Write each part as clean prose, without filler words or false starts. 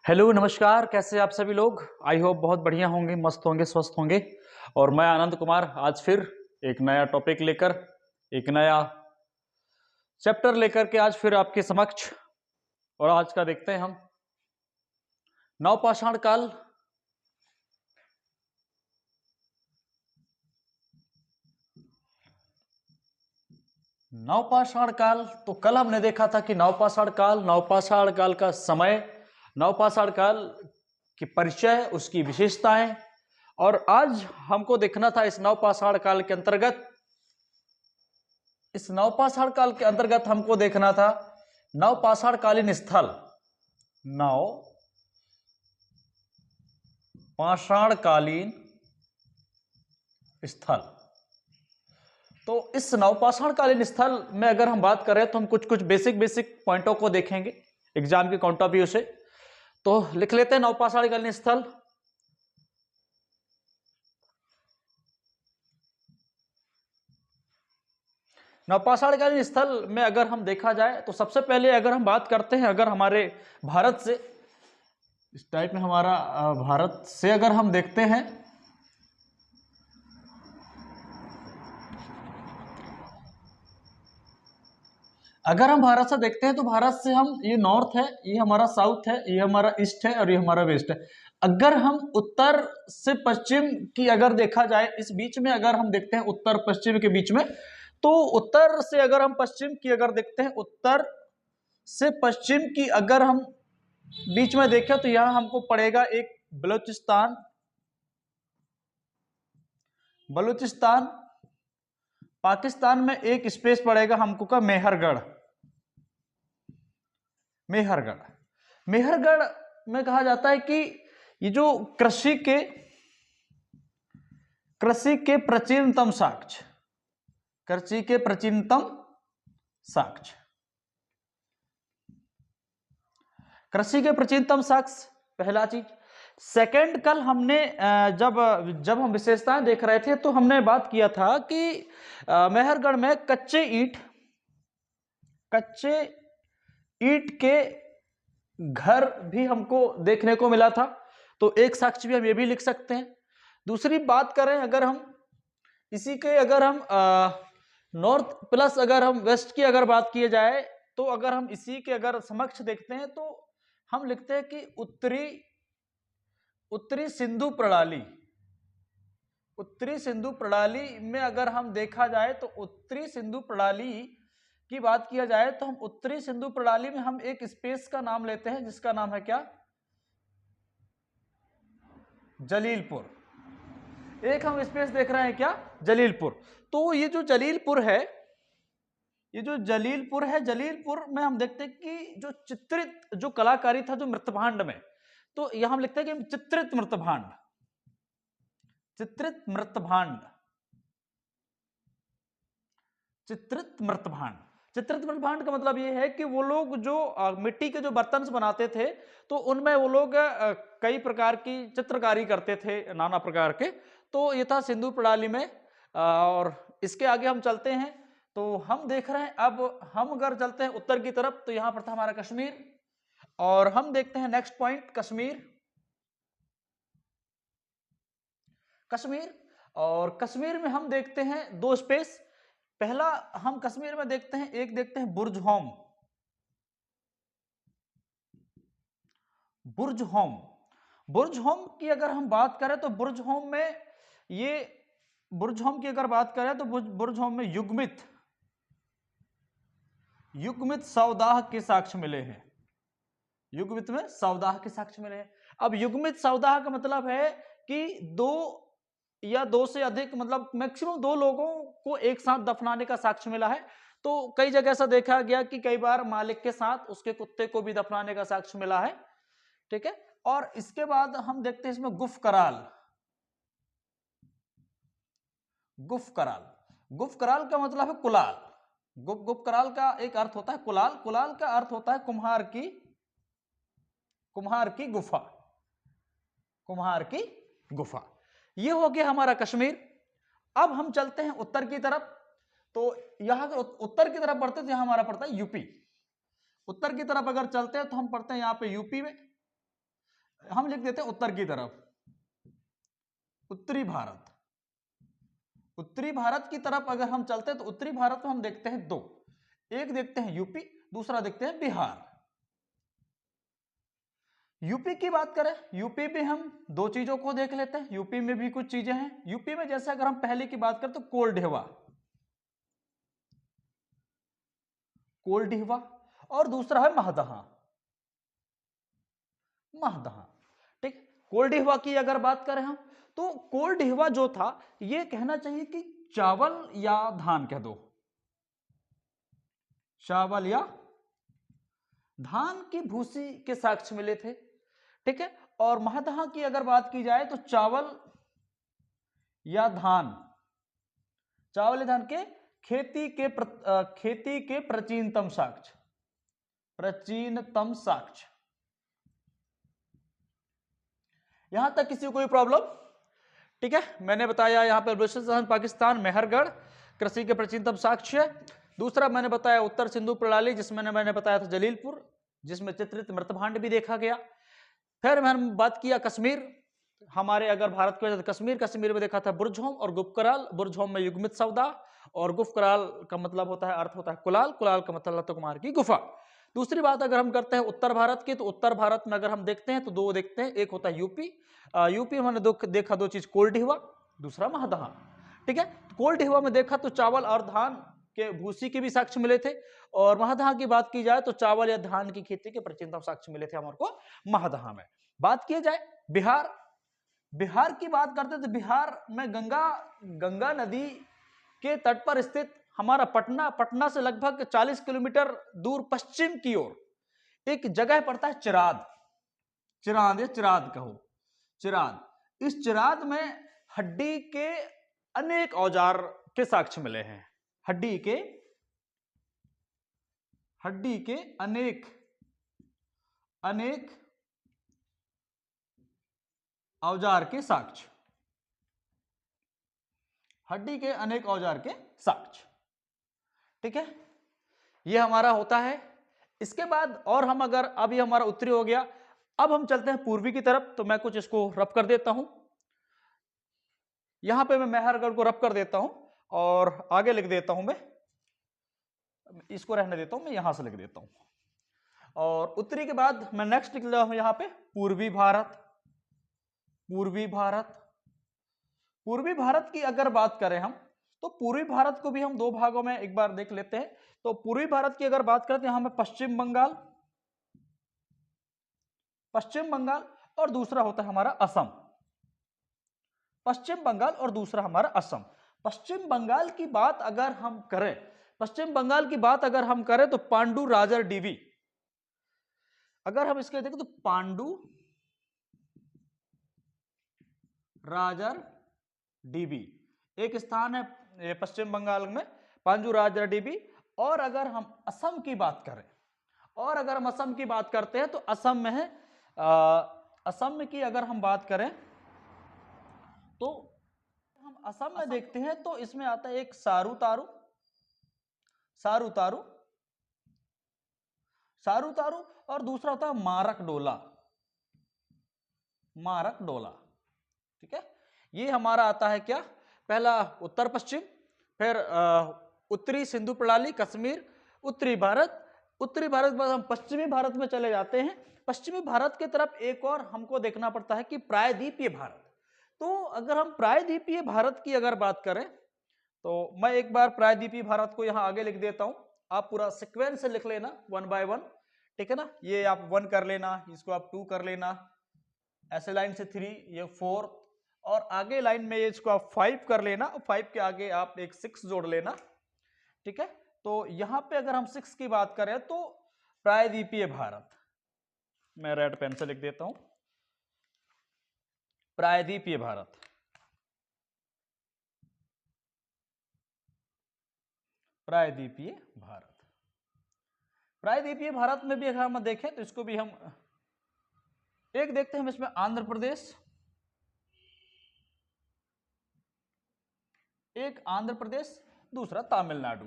Hello नमस्कार, कैसे आप सभी लोग। आई होप बहुत बढ़िया होंगे, मस्त होंगे, स्वस्थ होंगे। और मैं आनंद कुमार आज फिर एक नया टॉपिक लेकर, एक नया चैप्टर लेकर के आज फिर आपके समक्ष। और आज का देखते हैं हम नवपाषाण काल। नवपाषाण काल, तो कल हमने देखा था कि नवपाषाण काल का समय, नवपाषाण काल की परिचय, उसकी विशेषताएं। और आज हमको देखना था इस नवपाषाण काल के अंतर्गत हमको देखना था नवपाषाणकालीन स्थल, नवपाषाणकालीन स्थल। तो इस नवपाषाणकालीन स्थल में अगर हम बात करें तो हम कुछ कुछ बेसिक पॉइंटों को देखेंगे एग्जाम के पॉइंट ऑफ व्यू से। तो लिख लेते हैं नवपाषाणकालीन स्थल। नवपाषाणकालीन स्थल में अगर हम देखा जाए तो सबसे पहले अगर हम बात करते हैं, अगर हमारे भारत से, इस टाइप में हमारा भारत से अगर हम देखते हैं, अगर हम भारत से देखते हैं तो भारत से हम, ये नॉर्थ है, ये हमारा साउथ है, ये हमारा ईस्ट है और ये हमारा वेस्ट है। अगर हम उत्तर से पश्चिम की अगर देखा जाए, इस बीच में अगर हम देखते हैं उत्तर पश्चिम के बीच में, तो उत्तर से अगर हम पश्चिम की अगर देखते हैं, उत्तर से पश्चिम की अगर हम बीच में देखें तो यहां हमको पड़ेगा एक बलूचिस्तान। बलूचिस्तान, पाकिस्तान में एक स्पेस पड़ेगा हमको का मेहरगढ़। मेहरगढ़, मेहरगढ़ में कहा जाता है कि ये जो कृषि के प्राचीनतम साक्ष्य, कृषि के प्राचीनतम साक्ष्य, कृषि के प्राचीनतम साक्ष्य, पहला चीज। सेकंड, कल हमने जब हम विशेषताएं देख रहे थे तो हमने बात किया था कि मेहरगढ़ में कच्चे ईंट के घर भी हमको देखने को मिला था। तो एक साक्ष्य भी हम ये भी लिख सकते हैं। दूसरी बात करें, अगर हम इसी के, अगर हम नॉर्थ प्लस अगर हम वेस्ट की अगर बात किए जाए, तो अगर हम इसी के अगर समक्ष देखते हैं तो हम लिखते हैं कि उत्तरी सिंधु प्रणाली, उत्तरी सिंधु प्रणाली में अगर हम देखा जाए तो उत्तरी सिंधु प्रणाली की बात किया जाए तो हम उत्तरी सिंधु प्रणाली में हम एक स्पेस का नाम लेते हैं जिसका नाम है क्या, जलीलपुर। एक हम स्पेस देख रहे हैं क्या, जलीलपुर। तो ये जो जलीलपुर है, जलीलपुर में हम देखते हैं कि जो चित्रित जो कलाकारी था जो मृतभांड में, तो यहां हम लिखते हैं कि चित्रित मृतभांड, चित्रित मृतभांड, चित्रित मृतभांड। चित्रित मृतभांड का मतलब ये है कि वो लोग जो मिट्टी के जो बर्तन बनाते थे तो उनमें वो लोग कई प्रकार की चित्रकारी करते थे, नाना प्रकार के। तो ये था सिंधु प्रणाली में। और इसके आगे हम चलते हैं तो हम देख रहे हैं, अब हम अगर चलते हैं उत्तर की तरफ तो यहां पर था हमारा कश्मीर। और हम देखते हैं नेक्स्ट पॉइंट, कश्मीर। कश्मीर, और कश्मीर में हम देखते हैं दो स्पेस। पहला हम कश्मीर में देखते हैं, एक देखते हैं बुर्ज होम। बुर्ज होम, बुर्ज होम की अगर हम बात करें तो बुर्ज होम में ये, बुर्ज होम की अगर बात करें तो बुर्ज होम में युग्मित सवदाह के साक्ष्य मिले हैं। युग्मित में सवदाह के साक्ष्य मिले हैं। अब युग्मित सवदाह का मतलब है कि दो या दो से अधिक, मतलब मैक्सिमम दो लोगों को एक साथ दफनाने का साक्ष्य मिला है। तो कई जगह ऐसा देखा गया कि कई बार मालिक के साथ उसके कुत्ते को भी दफनाने का साक्ष्य मिला है। ठीक है। और इसके बाद हम देखते हैं इसमें गुफ कराल। गुफ कराल, गुफ कराल का मतलब है कुलाल। गुफ कराल का एक अर्थ होता है कुलाल, कुलाल का अर्थ होता है कुम्हार की गुफा, कुम्हार की गुफा। ये हो गया हमारा कश्मीर। अब हम चलते हैं उत्तर की तरफ। तो यहां उत्तर की तरफ बढ़ते तो यहां हमारा पड़ता है यूपी। उत्तर की तरफ अगर चलते हैं तो हम पढ़ते हैं यहां पे यूपी में। हम लिख देते हैं उत्तर की तरफ, उत्तरी भारत। उत्तरी भारत की तरफ अगर हम चलते हैं तो उत्तरी भारत में हम देखते हैं दो, एक देखते हैं यूपी, दूसरा देखते हैं बिहार। यूपी की बात करें, यूपी में हम दो चीजों को देख लेते हैं, यूपी में भी कुछ चीजें हैं। यूपी में जैसे अगर हम पहले की बात करें तो कोल ढेवा, और दूसरा है महदहा, महदहा। ठीक, कोल ढेवा की अगर बात करें हम तो कोल ढेवा जो था, ये कहना चाहिए कि चावल या धान कह दो, चावल या धान की भूसी के साक्ष्य मिले थे। ठीक है, और महदहा की अगर बात की जाए तो चावल या धान, चावल या धान के खेती के प्राचीनतम साक्ष्य, प्राचीनतम साक्ष्य। यहां तक किसी को कोई प्रॉब्लम? ठीक है, मैंने बताया यहां पर बलूचिस्तान पाकिस्तान मेहरगढ़ कृषि के प्राचीनतम साक्ष्य। दूसरा मैंने बताया उत्तर सिंधु प्रणाली, जिसमें मैंने बताया था जलीलपुर, जिसमें चित्रित मृतभांड भी देखा गया। फिर मैंने बात किया कश्मीर, हमारे अगर भारत को कश्मीर, कश्मीर में देखा था बुर्जहोम और गुफकराल। बुर्जहोम में युग्मित सौदा, और गुफकराल का मतलब होता है, अर्थ होता है कुलाल, कुलाल का मतलब लता कुमार की गुफा। दूसरी बात अगर हम करते हैं उत्तर भारत की, तो उत्तर भारत में अगर हम देखते हैं तो दो देखते हैं, एक होता है यूपी। यूपी में हमने देखा दो चीज, कोल ढेवा, दूसरा महदहा। ठीक है, कोल ढेवा में देखा तो चावल और धान के भूसी के भी साक्ष्य मिले थे, और महदहा की बात की जाए तो चावल या धान की खेती के प्राचीनतम साक्ष्य मिले थे हमारे को महदहा में। बात की जाए बिहार, बिहार की बात करते तो बिहार में गंगा नदी के तट पर स्थित हमारा पटना से लगभग 40 किलोमीटर दूर पश्चिम की ओर एक जगह पड़ता है चिराद, चिराद या चिराद कहो, चिराद। इस चिराद में हड्डी के अनेक औजार के साक्ष्य मिले हैं, हड्डी के अनेक औजार के साक्ष्य, हड्डी के अनेक औजार के साक्ष्य। ठीक है, यह हमारा होता है। इसके बाद और हम अगर, अभी हमारा उत्तरी हो गया, अब हम चलते हैं पूर्वी की तरफ। तो मैं कुछ इसको रब कर देता हूं, यहां पे मैं मेहरगढ़ को रब कर देता हूं और आगे लिख देता हूं, मैं इसको रहने देता हूं, मैं यहां से लिख देता हूं। और उत्तरी के बाद मैं नेक्स्ट लिख रहा हूं यहां पे पूर्वी भारत, पूर्वी भारत। पूर्वी भारत की अगर बात करें हम तो पूर्वी भारत को भी हम दो भागों में एक बार देख लेते हैं। तो पूर्वी भारत की अगर बात करते हैं, यहां में पश्चिम बंगाल, पश्चिम बंगाल, और दूसरा होता है हमारा असम, पश्चिम बंगाल और दूसरा हमारा असम। पश्चिम बंगाल की बात अगर हम करें, पश्चिम बंगाल की बात अगर हम करें तो पांडु राजर डीवी, अगर हम इसके देखें तो पांडु राजर डीबी एक स्थान है पश्चिम बंगाल में, पांडु राजर डीबी। और अगर हम असम की बात करें, और अगर हम असम की बात करते हैं तो असम में है, असम की अगर हम बात करें तो हम असम में देखते हैं तो इसमें आता है एक सारू तारू, सारू तारू, सारू तारू, और दूसरा होता है मारक डोला, मारक डोला। ठीक है, ये हमारा आता है क्या, पहला उत्तर पश्चिम, फिर उत्तरी सिंधु प्रणाली, कश्मीर, उत्तरी भारत। उत्तरी भारत के बाद हम पश्चिमी भारत में चले जाते हैं। पश्चिमी भारत की तरफ एक और हमको देखना पड़ता है कि प्रायद्वीपीय भारत। तो अगर हम प्रायद्वीपीय भारत की अगर बात करें तो मैं एक बार प्रायद्वीपीय भारत को यहां आगे लिख देता हूं, आप पूरा सीक्वेंस से लिख लेना वन बाय वन। ठीक है ना, ये आप 1 कर लेना, इसको आप 2 कर लेना, ऐसे लाइन से 3, ये 4, और आगे लाइन में इसको आप 5 कर लेना, 5 के आगे आप एक 6 जोड़ लेना। ठीक है, तो यहां पे अगर हम 6 की बात करें तो प्रायद्वीपीय भारत, मैं रेड पेन से लिख देता हूं, प्रायद्वीपीय भारत, प्रायद्वीपीय भारत। प्रायद्वीपीय भारत में भी अगर हम देखें तो इसको भी हम एक देखते हैं, हम इसमें आंध्र प्रदेश, एक आंध्र प्रदेश, दूसरा तमिलनाडु,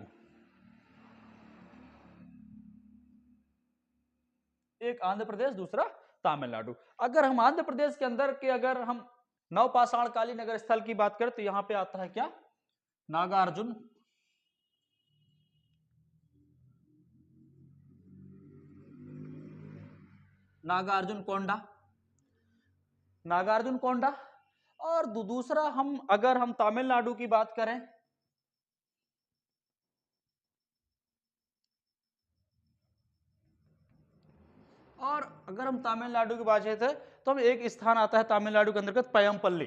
एक आंध्र प्रदेश, दूसरा तमिलनाडु। अगर हम आंध्र प्रदेश के अंदर के अगर हम नवपाषाणकालीन अगर स्थल की बात करें तो यहां पे आता है क्या, नागार्जुन नागार्जुन कोंडा, नागार्जुन कोंडा। और दूसरा हम अगर हम तमिलनाडु की बात करें और अगर हम तमिलनाडु की बात करते हैं तो हम एक स्थान आता है तमिलनाडु के अंतर्गत पयमपल्ली।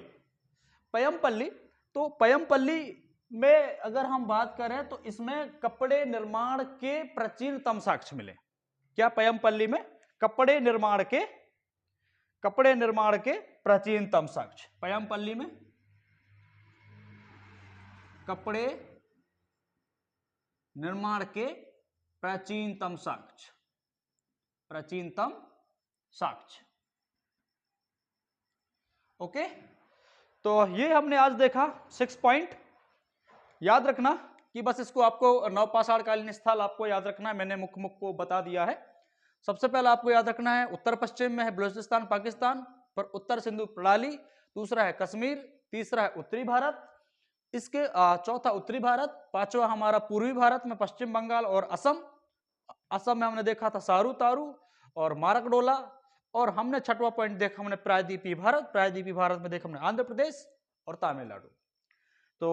पयमपल्ली, तो पयमपल्ली में अगर हम बात करें तो इसमें कपड़े निर्माण के प्राचीनतम साक्ष्य मिले। क्या पयमपल्ली में कपड़े निर्माण के प्राचीनतम साक्ष्य, पयमपल्ली में कपड़े निर्माण के प्राचीनतम साक्ष्य, प्राचीनतम साक्ष्य। ओके, तो ये हमने आज देखा 6 पॉइंट। याद रखना कि बस इसको आपको नवपाषाणकालीन स्थल आपको याद रखना है, मैंने मुख्य को बता दिया है। सबसे पहले आपको याद रखना है उत्तर पश्चिम में है बलूचिस्तान पाकिस्तान पर उत्तर सिंधु प्रणाली, दूसरा है कश्मीर, तीसरा है उत्तरी भारत, इसके चौथा उत्तरी भारत, पांचवा हमारा पूर्वी भारत में पश्चिम बंगाल और असम। असम में हमने देखा था सारू तारू और मारकडोला, और हमने छठवां पॉइंट देखा हमने प्रायद्वीपीय भारत, प्रायद्वीपीय भारत में देखा हमने आंध्र प्रदेश और तमिलनाडु। तो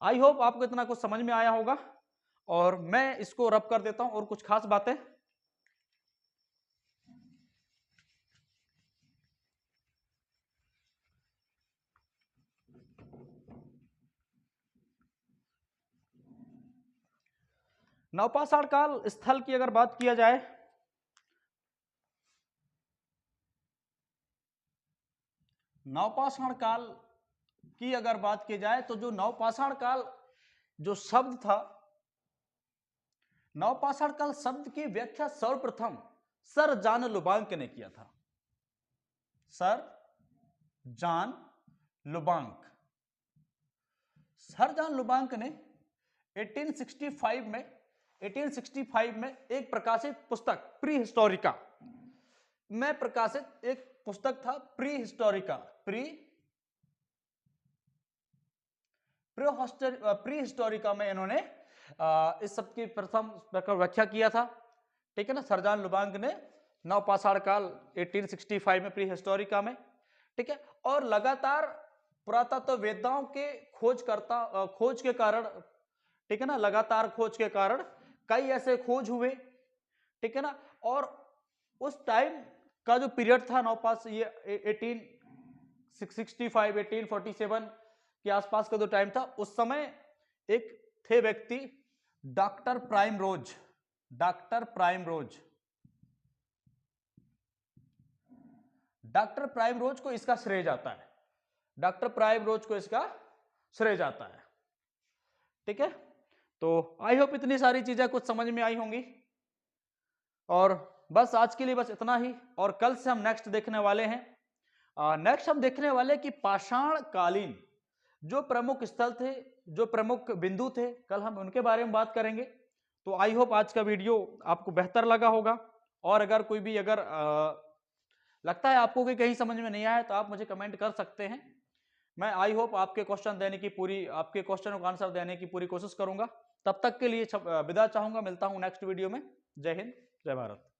आई होप आपको इतना कुछ समझ में आया होगा, और मैं इसको रब कर देता हूं और कुछ खास बातें। नवपाषाण काल स्थल की अगर बात किया जाए, नवपाषाण काल की अगर बात की जाए तो जो नवपाषाण काल जो शब्द था, नवपाषाण काल शब्द की व्याख्या सर्वप्रथम सर जॉन लुबांक ने किया था। सर जॉन लुबांक, सर जॉन लुबांक ने 1865 में एक प्रकाशित पुस्तक प्री हिस्टोरिका में प्रकाशित एक पुस्तक था प्री हिस्टोरिका, प्री हिस्टोरिका में इन्होंने इस सब की प्रथम व्याख्या किया था। ठीक है ना, सर जॉन लुबांक ने नवपाषाण काल 1865 में प्री हिस्टोरिका में। ठीक है, और लगातार पुरातत्ववेत्ताओं के खोज के कारण, ठीक है ना, लगातार खोज के कारण कई ऐसे खोज हुए। ठीक है ना, और उस टाइम का जो पीरियड था नवपाष, ये 1865 1847 के आसपास का जो टाइम था, उस समय एक थे व्यक्ति डॉक्टर प्राइम रोज, डॉक्टर प्राइम रोज, डॉक्टर प्राइम रोज को इसका श्रेय जाता है, डॉक्टर प्राइम रोज को इसका श्रेय जाता है। ठीक है, तो आई होप इतनी सारी चीजें कुछ समझ में आई होंगी, और बस आज के लिए बस इतना ही। और कल से हम नेक्स्ट देखने वाले हैं, नेक्स्ट हम देखने वाले कि पाषाण कालीन जो प्रमुख स्थल थे, जो प्रमुख बिंदु थे, कल हम उनके बारे में बात करेंगे। तो आई होप आज का वीडियो आपको बेहतर लगा होगा, और अगर कोई भी अगर लगता है आपको कि कहीं समझ में नहीं आया तो आप मुझे कमेंट कर सकते हैं। मैं आई होप आपके क्वेश्चन देने की पूरी, आपके क्वेश्चन को आंसर देने की पूरी कोशिश करूंगा। तब तक के लिए विदा चाहूंगा, मिलता हूं नेक्स्ट वीडियो में। जय हिंद, जय भारत।